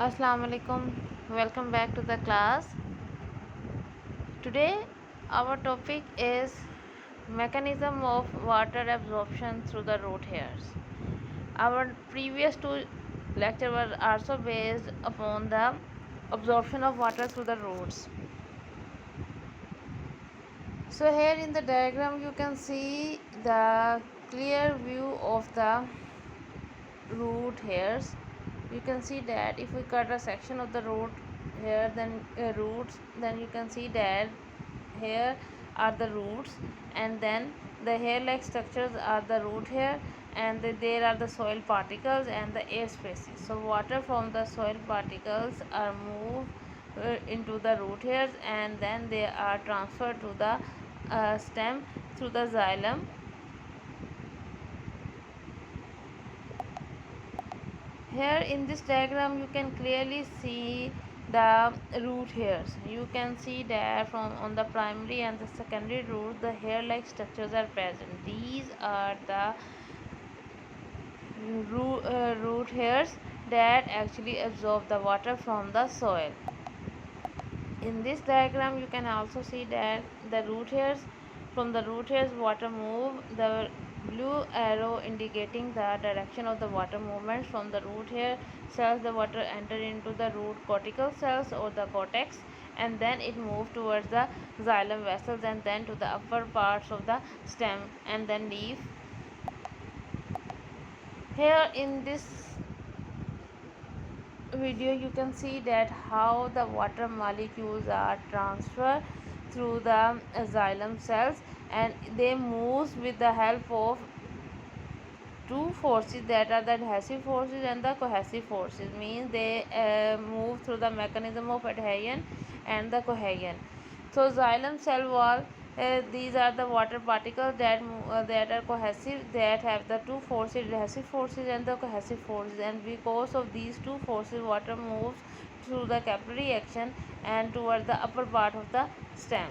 Assalamu alaikum. Welcome back to the class. Today our topic is mechanism of water absorption through the root hairs. Our previous two lectures were also based upon the absorption of water through the roots. So here in the diagram you can see the clear view of the root hairs. You can see that if we cut a section of the root here, then roots, then you can see that here are the roots, and then the hair like structures are the root hair, and there are the soil particles and the air spaces. So water from the soil particles are moved into the root hairs, and then they are transferred to the stem through the xylem. Here in this diagram you can clearly see the root hairs. You can see that from on the primary and the secondary root the hair like structures are present. These are the root hairs that actually absorb the water from the soil. In this diagram you can also see that the root hairs, from the root hairs water move, the blue arrow indicating the direction of the water movement. From the root hair cells the water enter into the root cortical cells or the cortex, and then it moves towards the xylem vessels and then to the upper parts of the stem and then leaf. Here in this video you can see that how the water molecules are transferred through the xylem cells, and they move with the help of two forces, that are the adhesive forces and the cohesive forces. Means they move through the mechanism of adhesion and the cohesion. So xylem cell wall, these are the water particles that are cohesive, that have the two forces, adhesive forces and the cohesive forces, and because of these two forces water moves through the capillary action and towards the upper part of the stem.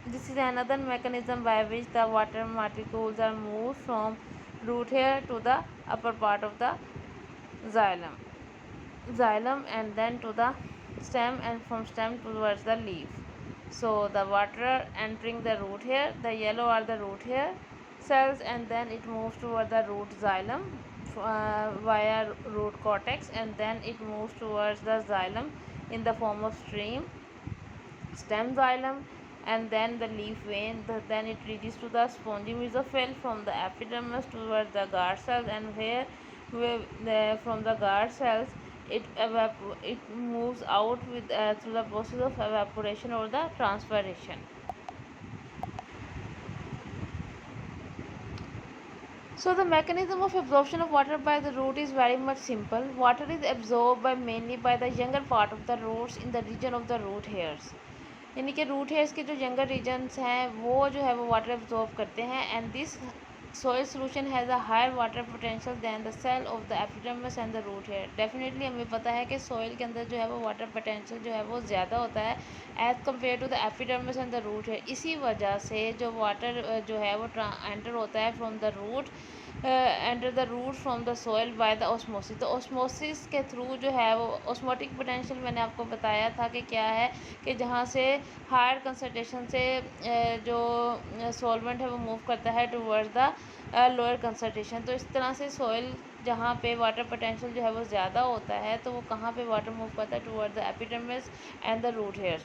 This is another mechanism by which the water molecules are moved from root hair to the upper part of the xylem and then to the stem, and from stem towards the leaf. So the water entering the root hair, the yellow are the root hair cells, and then it moves toward the root xylem via root cortex, and then it moves towards the xylem in the form of stream, stem xylem, and then the leaf vein. Then it reaches to the spongy mesophyll from the epidermis towards the guard cells, and from the guard cells it moves out with through the process of evaporation or the transpiration. So the mechanism of absorption of water by the root is very much simple. Water is absorbed mainly by the younger part of the roots in the region of the root hairs. यानी कि root hairs के जो younger regions हैं वो जो है वो water absorb करते हैं, and this soil solution has a higher water potential than the cell of the epidermis and the root hair. Definitely हमें पता है कि soil के अंदर जो है वो वाटर पोटेंशियल जो है वो ज़्यादा होता है as compare to the epidermis and the root hair. इसी वजह से जो वाटर जो है वो एंटर होता है from the root enter the root from the soil by the osmosis. तो ऑस्मोसिस के थ्रू जो है वो ऑस्मोटिक पोटेंशियल मैंने आपको बताया था कि क्या है, कि जहाँ से हायर कंसनट्रेशन से जो सॉल्वेंट है वो मूव करता है टूवर्ड्स द लोअर कंसनट्रेशन. तो इस तरह से सॉइल जहाँ पे वाटर पोटेंशियल जो है वो ज़्यादा होता है तो वो कहाँ पे वाटर मूव करता है towards the epidermis and the root hair.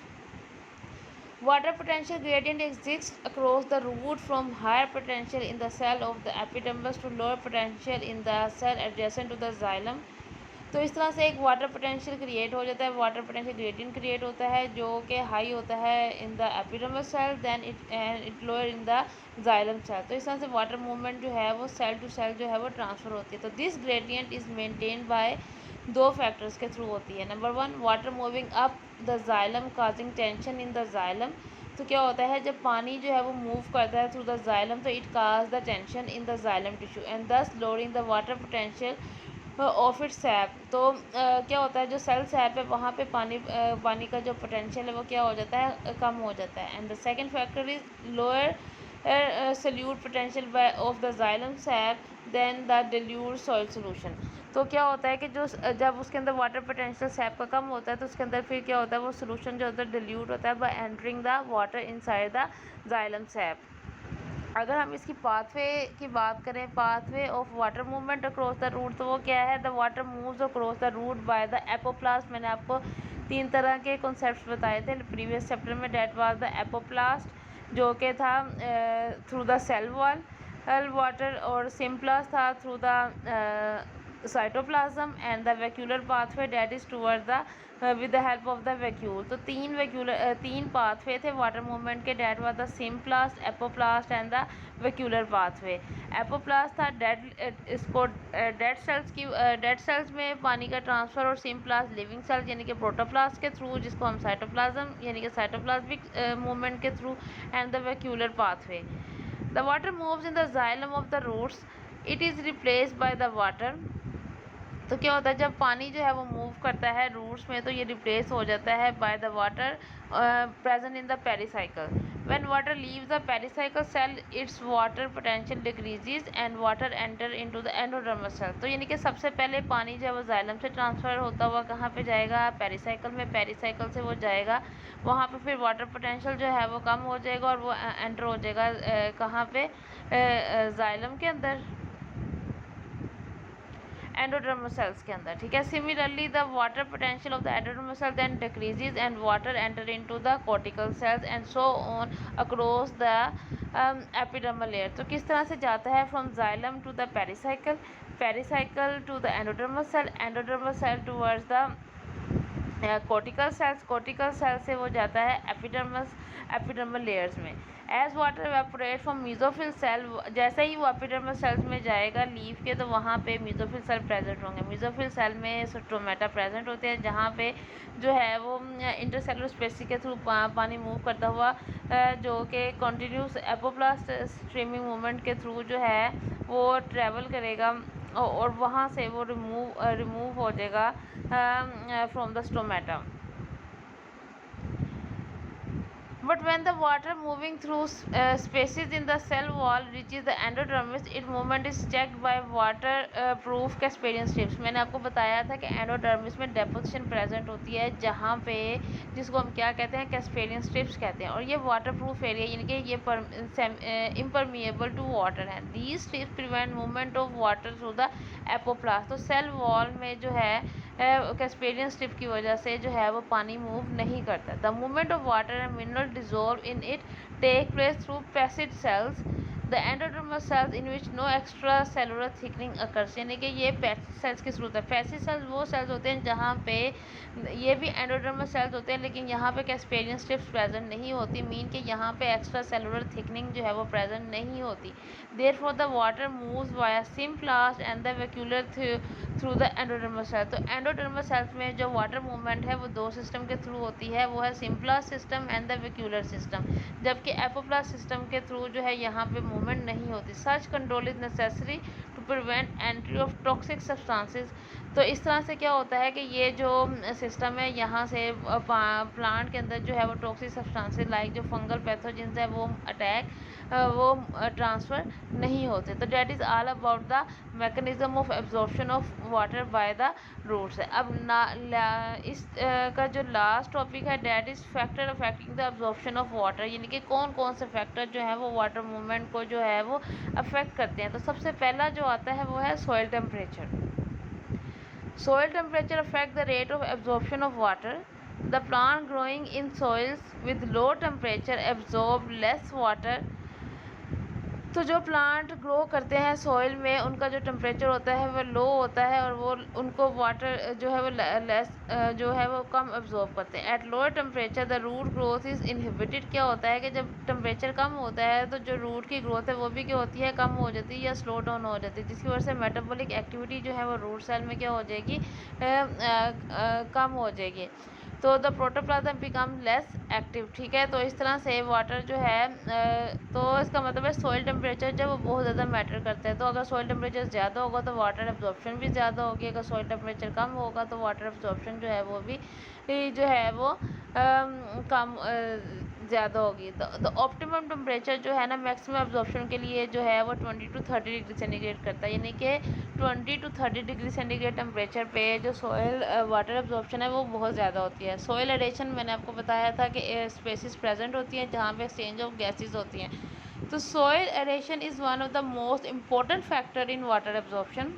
Water potential gradient exists across the root from higher potential in the cell of the epidermis to lower potential in the cell adjacent to the xylem. तो इस तरह से एक water potential create हो जाता है, water potential gradient create होता है जो कि हाई होता है in the epidermis cell, then it lower in the xylem cell. तो इस तरह से वाटर मूवमेंट जो है वो सेल टू सेल जो है वो ट्रांसफ़र होती है. तो this gradient is maintain by दो फैक्टर्स के थ्रू होती है. Number one, water moving up the xylem causing tension in the xylem. तो क्या होता है जब पानी जो है वो मूव करता है थ्रू द xylem तो it cause the tension in the xylem tissue and thus lowering the water potential of it sap. तो क्या होता है जो सेल सैप है वहाँ पे पानी का जो पोटेंशियल है वो क्या हो जाता है, कम हो जाता है. And the second factor is lower solute potential of the xylem sap than the dilute soil solution. तो क्या होता है कि जो जब उसके अंदर वाटर पोटेंशियल सैप का कम होता है तो उसके अंदर फिर क्या होता है, वो सोल्यूशन जो होता है डिल्यूट होता है by entering the water inside the xylem sap. अगर हम इसकी पाथवे की बात करें, pathway of water movement across the root, तो वो क्या है, the water moves across the root by the apoplast. मैंने आपको 3 तरह के कॉन्सेप्ट्स बताए थे प्रीवियस चैप्टर में। डेट वाज द एपोप्लास्ट जो कि था through the cell wall water, और सिम्प्लास्ट था through the cytoplasm, and the vacuolar pathway that is toward the with the help of the vacuole. तो तीन पाथवे थे वाटर मूवमेंट के, that was the symplast, apoplast and the vacuolar pathway. Apoplast था इसको dead cells में पानी का transfer, और सिम्प्लास्ट लिविंग सेल्स यानी कि प्रोटोप्लास्ट के थ्रू, जिसको हम साइटोप्लाज्म यानी कि साइटोप्लाज्मिक मूवमेंट के through, and the vacuolar pathway. The water moves in the xylem of the roots, it is replaced by the water. तो क्या होता है, जब पानी जो है वो मूव करता है रूट्स में, तो ये रिप्लेस हो जाता है by the water present in the pericycle. When water leaves the pericycle cell, its water potential decreases and water enter into the endodermis cell. तो यानी कि सबसे पहले पानी जो है वो जाइलम से ट्रांसफ़र होता हुआ कहाँ पे जाएगा, पेरिसाइकिल में। पेरिसाइकिल से वो जाएगा वहाँ पे, फिर वाटर पोटेंशियल जो है वो कम हो जाएगा और वो एंटर हो जाएगा कहाँ पे, जाइलम के अंदर, एंडोडर्मल सेल्स के अंदर। ठीक है, similarly the water potential of the endodermal cell then decreases and water enter into the cortical cells and so on across the epidermal layer. तो किस तरह से जाता है, from xylem to the pericycle, pericycle to the endodermal cell, endodermal cell towards the cortical cells, cortical cell से वो जाता है एपिडर्मल लेयर्स में। As water evaporate from mesophyll cell, जैसे ही वो एपिडर्मल सेल्स में जाएगा लीफ के, तो वहाँ पे मीजोफिल सेल प्रेजेंट होंगे। मीजोफिल सेल में स्टोमेटा प्रेजेंट होते हैं, जहाँ पे जो है वो इंटरसेलुलर स्पेसिस के थ्रू पानी मूव करता हुआ जो कि कंटिन्यूस एपोप्लास्ट स्ट्रीमिंग मूवमेंट के थ्रू जो है वो ट्रैवल करेगा, और वहाँ से वो रिमूव हो जाएगा from the stomata. But when the water moving through spaces in the cell wall reaches the endodermis, its movement is checked by water-proof Casparian strips. मैंने आपको बताया था कि एंडोडर्मिस में डेपोजिशन प्रेजेंट होती है, जहाँ पे जिसको हम क्या कहते हैं, कैस्पेरियन स्ट्रिप्स कहते हैं, और ये वाटरप्रूफ एरिया यानी कि ये इम्परमिएबल टू वाटर है। These strips prevent movement of water through the apoplast. तो सेल वॉल में जो है कैस्पेरियन स्ट्रिप की वजह से जो है वो पानी मूव नहीं करता। The movement of water and mineral dissolve in it take place through passage cells, the endodermal cells in which no extra cellular thickening occurs. यानी कि ये पैसिड सेल्स की जरूरत है। पैसिड सेल्स वो सेल्स होते हैं जहाँ पे ये भी एंडोडर्मल सेल्स होते हैं, लेकिन यहाँ पे कैस्पेरियन स्ट्रिप्स प्रेजेंट नहीं होती, मीन कि यहाँ पे एक्स्ट्रा सेलुलर थिकनिंग जो है वो प्रेजेंट नहीं होती। Therefore the water moves via symplast and the vacuolar through the endodermal cell. तो एंडोडर्मल सेल्स में जो वाटर मूवमेंट है वो दो सिस्टम के थ्रू होती है, वो है symplast system and the vascular system, जबकि एपोप्लास्ट सिस्टम के थ्रू जो है यहाँ पे मूवमेंट नहीं होती। Such control is necessary to prevent entry of toxic substances. तो इस तरह से क्या होता है कि ये जो सिस्टम है, यहाँ से प्लांट के अंदर जो है वो टॉक्सिक सब्सटेंसेस लाइक जो फंगल पैथोजेंस है वो ट्रांसफ़र नहीं होते। तो that is all about the mechanism of absorption of water by the roots. अब इस का जो लास्ट टॉपिक है, that is factor affecting the absorption of water, यानी कि कौन कौन से फैक्टर जो है वो वाटर मूवमेंट को जो है वो अफेक्ट करते हैं। तो सबसे पहला जो आता है वो है soil temperature. Soil temperature affect the rate of absorption of water. The plant growing in soils with low temperature absorb less water. तो जो प्लांट ग्रो करते हैं सॉइल में, उनका जो टेम्परेचर होता है वो लो होता है, और वो उनको वाटर जो है वो लेस जो है वो कम एब्जॉर्ब करते हैं। At lower temperature the root growth is inhibited. क्या होता है कि जब टेम्परेचर कम होता है तो जो रूट की ग्रोथ है वो भी क्या होती है, कम हो जाती है या स्लो डाउन हो जाती है, जिसकी वजह से मेटाबॉलिक एक्टिविटी जो है वो रूट सेल में क्या हो जाएगी, कम हो जाएगी। तो the protoplasm become less active. ठीक है, तो इस तरह से वाटर जो है तो इसका मतलब है सॉइल टेम्परेचर जो वो बहुत ज़्यादा मैटर करता है। तो अगर सॉइल टेम्परेचर ज़्यादा होगा तो वाटर एब्जॉर्प्शन भी ज़्यादा होगी, अगर सॉइल टेम्परेचर कम होगा तो वाटर एब्जॉर्प्शन जो है वो भी जो है वो कम ज़्यादा होगी। द ऑप्टिमम टेम्परेचर जो है ना मैक्सिमम एब्जॉर्प्शन के लिए जो है वो 20 to 30 डिग्री सेंटीग्रेड करता है, यानी कि 20 to 30 डिग्री सेंटीग्रेड टेम्परेचर पे जो सोयल वाटर एब्जॉर्प्शन है वो बहुत ज़्यादा होती है। सोयल एरेशन मैंने आपको बताया था कि स्पेसिस प्रेजेंट होती हैं जहाँ पे एक्सचेंज ऑफ गैसेज होती हैं। तो soil aeration is one of the most important factor in water absorption.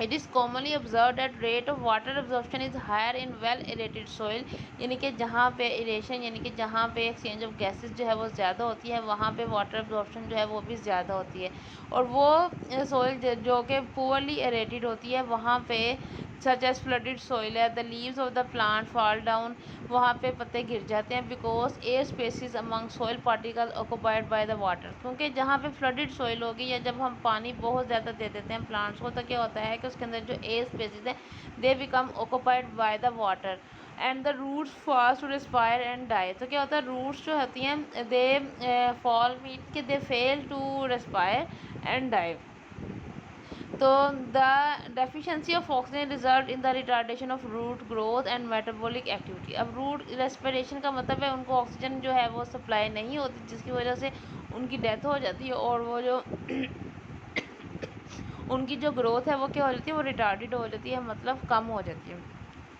It is commonly observed that rate of water absorption is higher in well aerated soil, यानी कि जहाँ पे एरेशन यानी कि जहाँ पे एक्सचेंज ऑफ गैसेस जो है वो ज़्यादा होती है वहाँ पे वाटर एब्जॉर्प्शन जो है वो भी ज़्यादा होती है। और वो सोइल जो कि पुअरली एरेटेड होती है वहाँ पे सच एज फ्लडेड सोइल है, the leaves of the plant fall down, वहाँ पे पत्ते गिर जाते हैं because air spaces among soil particle occupied by the water. क्योंकि जहाँ पे फ्लडेड सोइल होगी या जब हम पानी बहुत ज़्यादा दे देते हैं प्लांट्स को तो क्या होता है कि उसके अंदर जो एयर स्पेसिस है they become occupied by the water and the roots fast to respire and die. तो क्या होता है रूट्स जो होती हैं दे फॉल मीन कि they fail to respire and die. तो the deficiency of oxygen result in the retardation of root growth and metabolic activity. अब रूट रेस्पिरेशन का मतलब है उनको ऑक्सीजन जो है वो सप्लाई नहीं होती जिसकी वजह से उनकी डेथ हो जाती है और वो जो उनकी जो ग्रोथ है वो क्या हो जाती है वो रिटार्डेड हो जाती है, मतलब कम हो जाती है।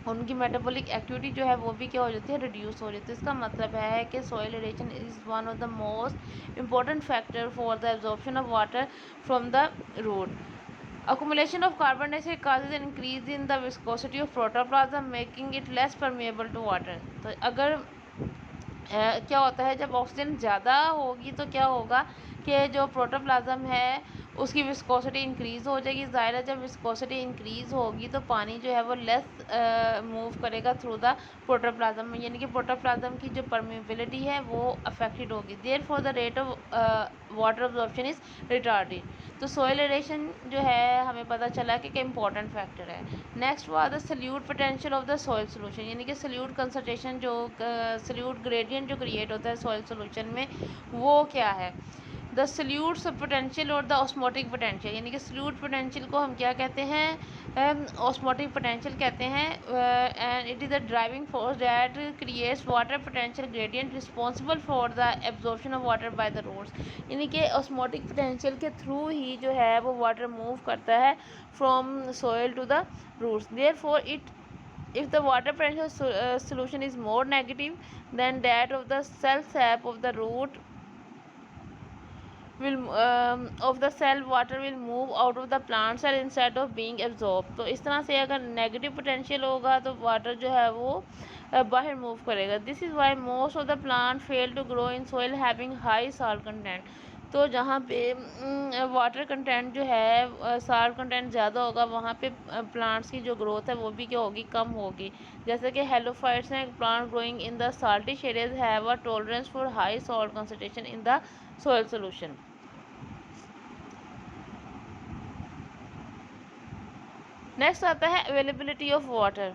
उनकी मेटाबॉलिक एक्टिविटी जो है वो भी क्या हो जाती है रिड्यूस हो जाती है। इसका मतलब है कि soil aeration is one of the most important factor for the absorption of water from the root. Accumulation of carbon dioxide causes an increase in the viscosity of protoplasm, making it less permeable to water. तो अगर क्या होता है जब oxygen ज़्यादा होगी तो क्या होगा कि जो प्रोटोप्लाज्म है उसकी विस्कोसिटी इंक्रीज़ हो जाएगी। ज़ाहिर है जब विस्कोसिटी इंक्रीज़ होगी तो पानी जो है वो लेस मूव करेगा थ्रू द प्रोटोप्लाज्म, यानी कि प्रोटोप्लाज्म की जो परमेबिलिटी है वो अफेक्टेड होगी। Therefore the rate of water absorption is retarded. तो सोइल एरेशन जो है हमें पता चला कि इम्पॉर्टेंट फैक्टर है। नेक्स्ट हुआ the solute potential of the soil solution, यानी कि सल्यूट कंसंट्रेशन जो सल्यूट ग्रेडियंट जो क्रिएट होता है सॉइल सोल्यूशन में वो क्या है। द सल्यूट पोटेंशियल और द ऑस्मोटिक पोटेंशियल, यानी कि सल्यूट पोटेंशियल को हम क्या कहते हैं ऑस्मोटिक पोटेंशियल कहते हैं and it is the driving force that creates water potential gradient responsible for the absorption of water by the roots, यानी कि ऑस्मोटिक पोटेंशियल के थ्रू ही जो है वो वाटर मूव करता है from soil to the roots. Therefore it if the water potential solution is more negative than that of the cell sap of the root will of the cell, water will move out of the plant cell instead of being absorbed। तो इस तरह से अगर negative potential होगा तो water जो है वो बाहर मूव करेगा। This is why most of the plant fail to grow in soil having high salt content. तो जहाँ पे वाटर कंटेंट जो है साल्ट कंटेंट ज़्यादा होगा वहाँ पे प्लांट्स की जो ग्रोथ है वो भी क्या होगी कम होगी। जैसे कि हेलोफाइट्स हैं plant growing in the saltish areas have a tolerance for high salt concentration in the soil solution. Next आता है availability of water.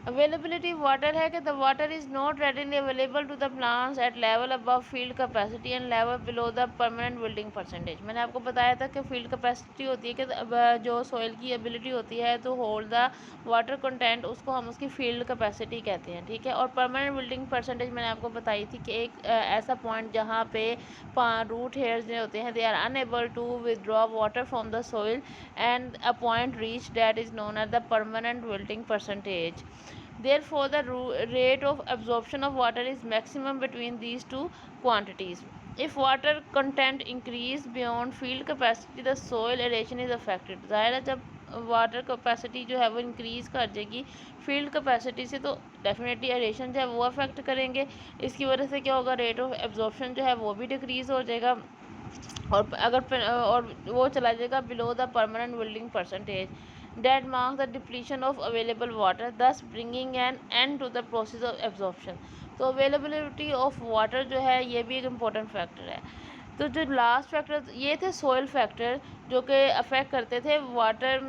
Availability water है कि the water is not readily available to the plants at level above field capacity and level below the permanent building percentage. मैंने आपको बताया था कि field capacity होती है कि जो सॉइल की एबिलिटी होती है तो होल्ड द वाटर कंटेंट, उसको हम उसकी फील्ड कैपेसिटी कहते हैं, ठीक है। और परमानेंट बिल्डिंग परसेंटेज मैंने आपको बताई थी कि एक ऐसा पॉइंट जहाँ पे रूट हेयर्स जो होते हैं they are unable to withdraw water from the soil and a point reach that is known as the permanent building percentage. Therefore, the rate of absorption of water is maximum between these two quantities. If water content increase beyond field capacity, the soil aeration is affected। ज़ाहिर है जब water capacity जो है वो increase कर जाएगी field capacity से तो डेफिनेटली एरेशन जो है वो अफेक्ट करेंगे। इसकी वजह से क्या होगा रेट ऑफ एब्जॉर्प्शन जो है वो भी डिक्रीज़ हो जाएगा और और वो चला जाएगा below the permanent building percentage that marks the depletion of available water, thus bringing an end to the process of absorption। तो अवेलेबिलिटी ऑफ वाटर जो है ये भी एक इम्पोर्टेंट फैक्टर है। तो जो लास्ट फैक्टर ये थे सोइल फैक्टर जो कि अफेक्ट करते थे water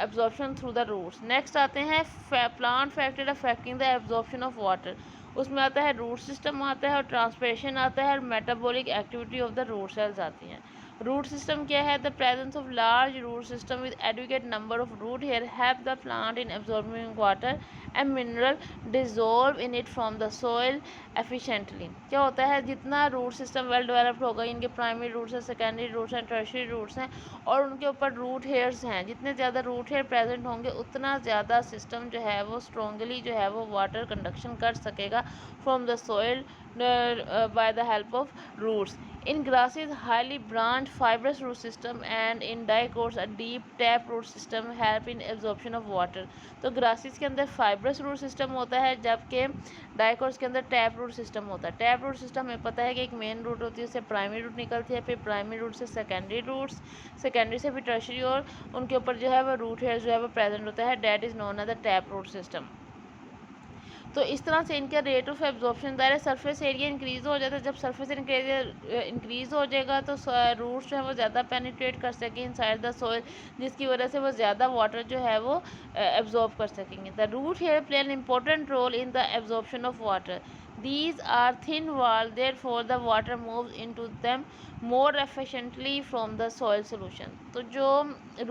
absorption through the roots. Next आते हैं plant factor affecting the absorption of water. उसमें आता है रूट सिस्टम आता है और ट्रांसपिरेशन आता है और metabolic activity of the root cells आती हैं। रूट सिस्टम क्या है? The presence of large root system with adequate number of root hair help the plant in absorbing water and mineral dissolve in it from the soil efficiently. क्या होता है, जितना root system well developed होगा, इनके primary roots हैं, secondary roots हैं, tertiary roots हैं और उनके ऊपर रूट हेयर्स हैं, जितने ज़्यादा रूट हेयर प्रेजेंट होंगे उतना ज़्यादा सिस्टम जो है वो स्ट्रॉन्गली जो है वो वाटर कंडक्शन कर सकेगा from the soil by the help of roots. In grasses, highly branched fibrous root system and in dicots, a deep tap root system help in absorption of water. तो grasses के अंदर fibrous root system होता है, जबकि dicots के अंदर tap root system होता है. Tap root system हमें पता है कि एक main root होती है, उससे primary root निकलती है, फिर primary root से secondary roots, secondary से भी tertiary और उनके ऊपर जो है वो root hairs जो है वो present होता है. That is known as the tap root system. तो इस तरह से इनका रेट ऑफ एब्जॉर्प्शन दायरा सरफेस एरिया इंक्रीज़ हो जाता है. जब सरफेस एरिया इंक्रीज़ हो जाएगा तो रूट्स जो है वो ज़्यादा पेनिट्रेट कर सकेंगे इनसाइड द सॉइल, जिसकी वजह से वो ज़्यादा वाटर जो है वो एब्जॉर्ब कर सकेंगे. The root hair play an important role in the absorption of water. These are thin walled, therefore the water moves into them more efficiently from the soil solution. तो जो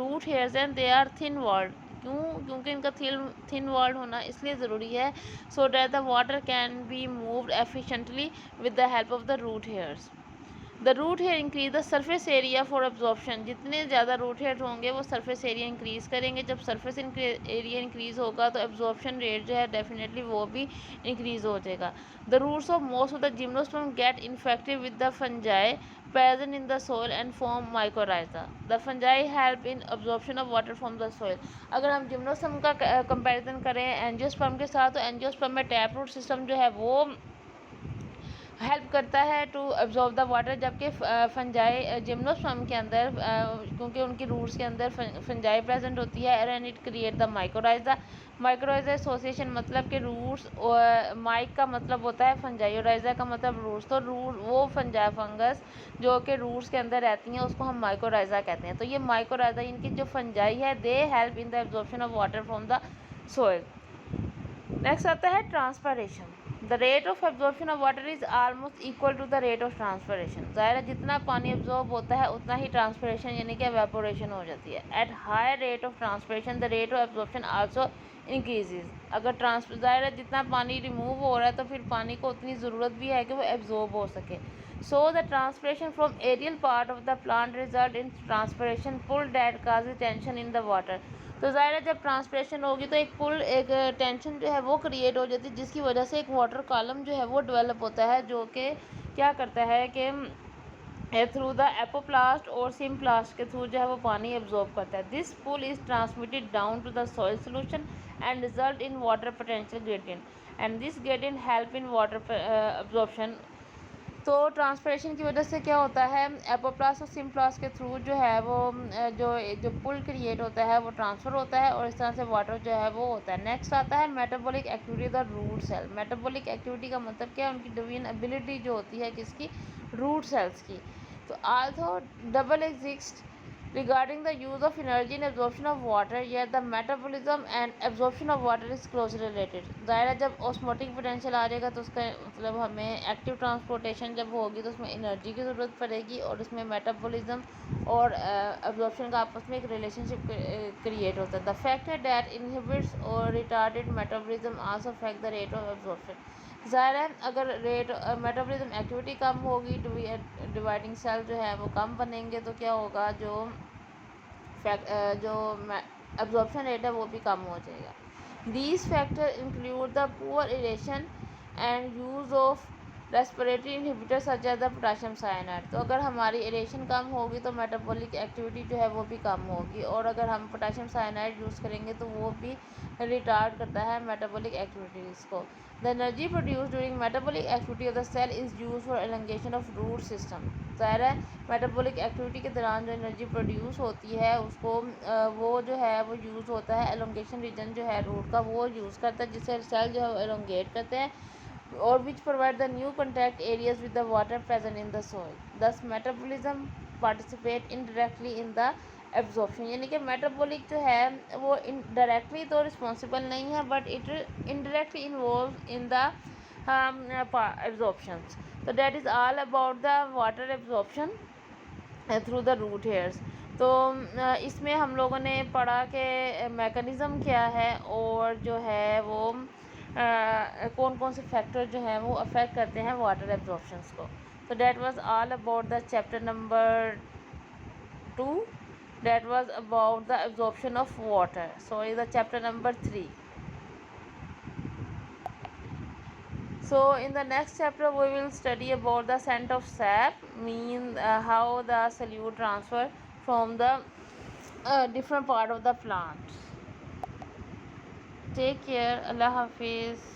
root hairs हैं they are thin walled. क्यों? क्योंकि इनका thin walled होना इसलिए ज़रूरी है so that the water can be moved efficiently with the help of the root hairs. The root hair increase the surface area for absorption. जितने ज़्यादा रूट हेयर होंगे वो सरफेस एरिया इंक्रीज़ करेंगे. जब सरफेस एरिया इंक्रीज़ होगा तो absorption rate जो है डेफिनेटली वो भी इंक्रीज़ हो जाएगा. The roots of most of the gymnosperm get infected with the fungi present in the soil and form mycorrhiza. The fungi help in absorption of water from the soil. अगर हम gymnosperm का comparison करें angiosperm के साथ, तो angiosperm में tap root system जो है वो हेल्प करता है टू एब्जॉर्ब द वाटर, जबकि फंजाई जिम्नोस्पर्म के अंदर क्योंकि उनकी रूट्स के अंदर फंजाई प्रेजेंट होती है and it create the mycorrhiza. Mycorrhiza association मतलब कि रूट्स, माइक का मतलब होता है फंजाई और राइजा का मतलब रूट्स. तो रूट वो फंजाई फंगस जो कि रूट्स के अंदर रहती हैं उसको हम माइक्रोराइजा कहते हैं. तो ये माइक्रोराइजा इनकी जो फंजाई है they help in the absorption of water from the soil. Next आता है transpiration. The rate of absorption of water is almost equal to the rate of transpiration. ज़ाहिर है जितना पानी एब्जॉर्ब होता है उतना ही ट्रांसपरेशन यानी कि एवेपोरेशन हो जाती है. At high rate of transpiration the rate of absorption also increases. अगर ज़ाहिर है जितना पानी रिमूव हो रहा है तो फिर पानी को उतनी ज़रूरत भी है कि वो एब्जॉर्ब हो सके. So the transpiration from aerial part of the plant result in transpiration pull that causes tension in the water. तो ज़ाहिर है जब ट्रांसपरेशन होगी तो एक टेंशन जो है वो क्रिएट हो जाती है, जिसकी वजह से एक वाटर कॉलम जो है वो डेवलप होता है, जो कि क्या करता है कि थ्रू द एपोप्लास्ट और सिम्प्लास्ट के थ्रू जो है वो पानी एब्जॉर्ब करता है. This pull is transmitted down to the soil solution and result in water potential gradient and this gradient help in water absorption. तो ट्रांसपरेशन की वजह से क्या होता है, एपोप्लास्ट और सिम्प्लास्ट के थ्रू जो है वो जो पुल क्रिएट होता है वो ट्रांसफ़र होता है और इस तरह से वाटर जो है वो होता है. नेक्स्ट आता है metabolic activity the root cell. Metabolic activity का मतलब क्या है, उनकी डिवीजन एबिलिटी जो होती है किसकी, रूट सेल्स की. तो also double exist regarding the use of energy in absorption of water, yet the metabolism and absorption of water is closely related. ज़ाहिर है जब ऑस्मोटिक पोटेंशियल आ जाएगा तो उसका मतलब हमें एक्टिव ट्रांसपोर्टेशन जब होगी तो उसमें एनर्जी की ज़रूरत पड़ेगी और उसमें मेटाबॉलिज्म और एब्जॉर्प्शन का आपस में एक रिलेशनशिप क्रिएट होता है. द फैक्टर दैट इनहिबिट्स और retarded metabolism also affect the rate of absorption. ज़ाहिर है अगर रेट मेटाबॉलिज्म एक्टिविटी कम होगी, डिवाइडिंग सेल जो है वो कम बनेंगे, तो क्या होगा, जो एब्जॉर्प्शन रेट है वो भी कम हो जाएगा. These factor include the poor aeration and use of respiratory inhibitor such as the potassium cyanide. तो अगर हमारी एरेशन कम होगी तो मेटाबॉलिक एक्टिविटी जो है वो भी कम होगी, और अगर हम पोटाशियम साइनाइड यूज़ करेंगे तो वो भी रिटार्ड करता है मेटाबॉलिक एक्टिविटीज़ को. The energy produce during metabolic activity of the cell is use for elongation of root system. ज़ाहिर है मेटाबॉलिक एक्टिविटी के दौरान जो एनर्जी प्रोड्यूस होती है उसको वो जो है वो यूज़ होता है एलोंगेशन रीजन जो है रूट का, वो यूज़ करता है जिससे सेल जो है एलोंगेट करते हैं or which provide the new contact areas with the water present in the soil. Thus metabolism participate indirectly in the absorption. यानी कि मेटाबॉलिक जो है वो डायरेक्टली तो रिस्पॉन्सिबल नहीं है but it indirectly involve in the absorptions. So that is all about the water absorption. Through the root hairs. तो इसमें हम लोगों ने पढ़ा कि मैकेनिज़्म क्या है और जो है वो कौन कौन से फैक्टर जो हैं वो अफेक्ट करते हैं वाटर एब्जॉर्प्शंस को। So that was all about the chapter number 2, that was about the absorption of water. So is the chapter number 3. So in the next chapter we will study about the scent of sap, mean how the solute transfer from the different part of the plant. Take care. Allah Hafiz.